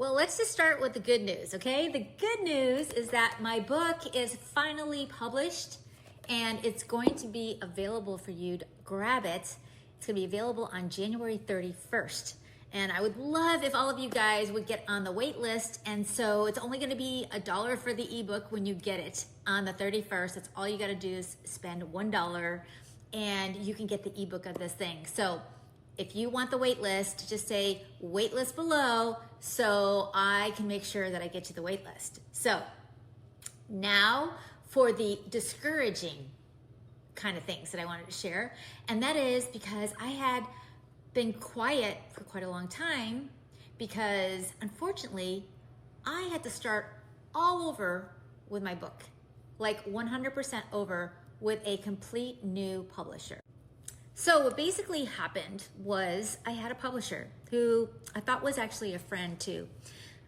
Well, let's just start with the good news, okay? The good news is that my book is finally published and it's going to be available for you to grab it. It's gonna be available on January 31st. And I would love if all of you guys would get on the wait list. And so it's only gonna be $1 for the ebook when you get it on the 31st. That's all you gotta do is spend $1 and you can get the ebook of this thing. So if you want the wait list, just say wait list below so I can make sure that I get you the wait list. So now for the discouraging kind of things that I wanted to share. And that is because I had been quiet for quite a long time because unfortunately I had to start all over with my book, like 100% over with a complete new publisher. So what basically happened was I had a publisher who I thought was actually a friend too.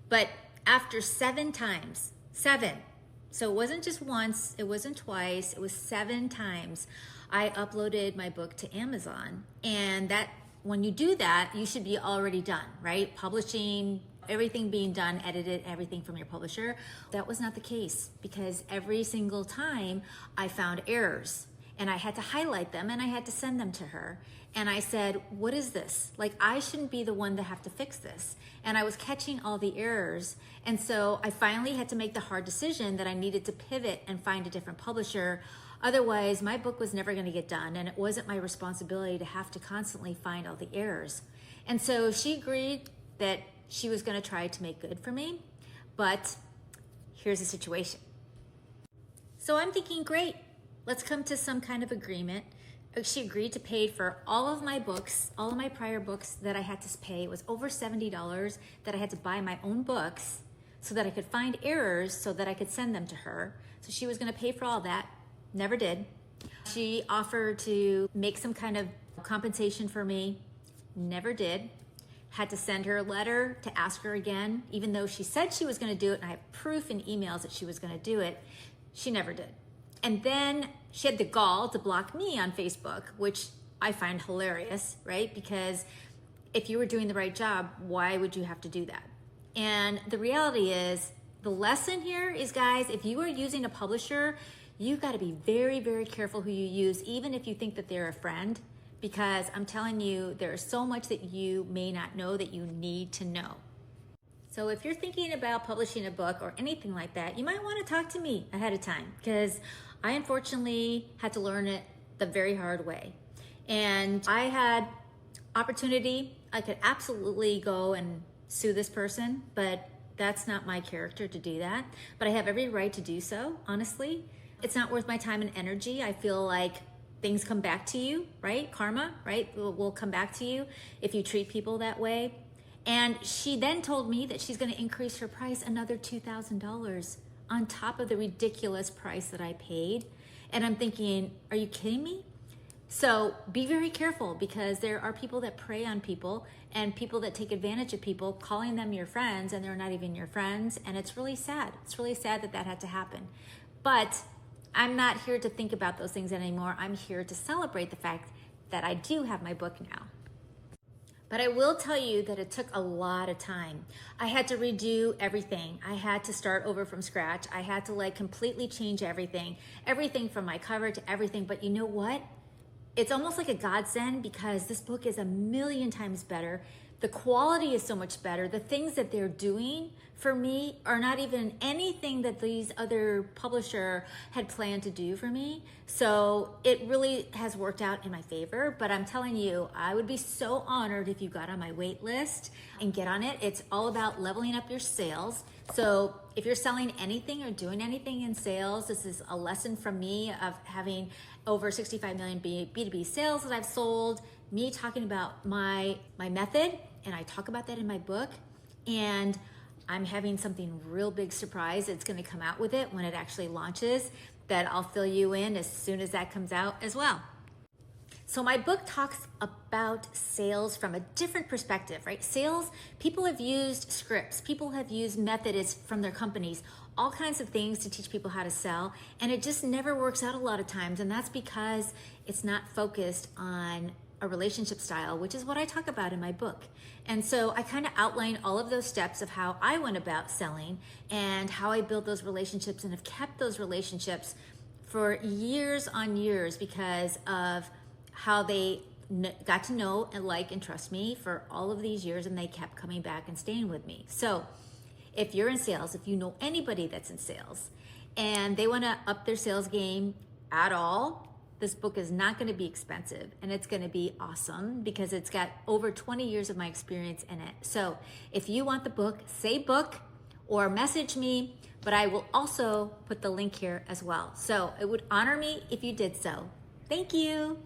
But after 7 times, so it wasn't just once, it wasn't twice, it was 7 times I uploaded my book to Amazon. And that when you do that, you should be already done, right? Publishing, everything being done, edited, everything from your publisher. That was not the case because every single time I found errors. And I had to highlight them and I had to send them to her. And I said, what is this? Like, I shouldn't be the one to have to fix this. And I was catching all the errors. And so I finally had to make the hard decision that I needed to pivot and find a different publisher. Otherwise, my book was never going to get done. And it wasn't my responsibility to have to constantly find all the errors. And so she agreed that she was going to try to make good for me. But here's the situation. So I'm thinking, great. Let's come to some kind of agreement. She agreed to pay for all of my books, all of my prior books that I had to pay. It was over $70 that I had to buy my own books so that I could find errors so that I could send them to her. So she was gonna pay for all that, never did. She offered to make some kind of compensation for me, never did. Had to send her a letter to ask her again, even though she said she was gonna do it and I have proof in emails that she was gonna do it, she never did. And then she had the gall to block me on Facebook, which I find hilarious, right? Because if you were doing the right job, why would you have to do that? And the reality is, the lesson here is, guys, if you are using a publisher, you gotta be very, very careful who you use, even if you think that they're a friend, because I'm telling you, there's so much that you may not know that you need to know. So if you're thinking about publishing a book or anything like that, you might want to talk to me ahead of time because I unfortunately had to learn it the very hard way. And I had opportunity, I could absolutely go and sue this person, but that's not my character to do that. But I have every right to do so, honestly. It's not worth my time and energy. I feel like things come back to you, right? Karma, right? Will come back to you if you treat people that way. And she then told me that she's gonna increase her price another $2,000 on top of the ridiculous price that I paid. And I'm thinking, are you kidding me? So be very careful because there are people that prey on people and people that take advantage of people, calling them your friends and they're not even your friends. And it's really sad. It's really sad that that had to happen. But I'm not here to think about those things anymore. I'm here to celebrate the fact that I do have my book now. But I will tell you that it took a lot of time. I had to redo everything. I had to start over from scratch. I had to completely change everything from my cover to everything. But you know what? It's almost like a godsend because this book is 1,000,000 times better. The quality is so much better. The things that they're doing for me are not even anything that these other publisher had planned to do for me. So it really has worked out in my favor, but I'm telling you, I would be so honored if you got on my wait list and get on it. It's all about leveling up your sales. So if you're selling anything or doing anything in sales, this is a lesson from me of having over 65 million B2B sales that I've sold, me talking about my method, and I talk about that in my book, and I'm having something real big surprise that's gonna come out with it when it actually launches that I'll fill you in as soon as that comes out as well. So my book talks about sales from a different perspective, right? Sales, people have used scripts, people have used methods from their companies, all kinds of things to teach people how to sell, and it just never works out a lot of times, and that's because it's not focused on a relationship style, which is what I talk about in my book. And so I kind of outline all of those steps of how I went about selling and how I built those relationships and have kept those relationships for years on years because of how they got to know and like and trust me for all of these years, and they kept coming back and staying with me. So if you're in sales, if you know anybody that's in sales and they want to up their sales game at all, this book is not going to be expensive, and it's going to be awesome because it's got over 20 years of my experience in it. So if you want the book, say book or message me, but I will also put the link here as well. So it would honor me if you did so. Thank you.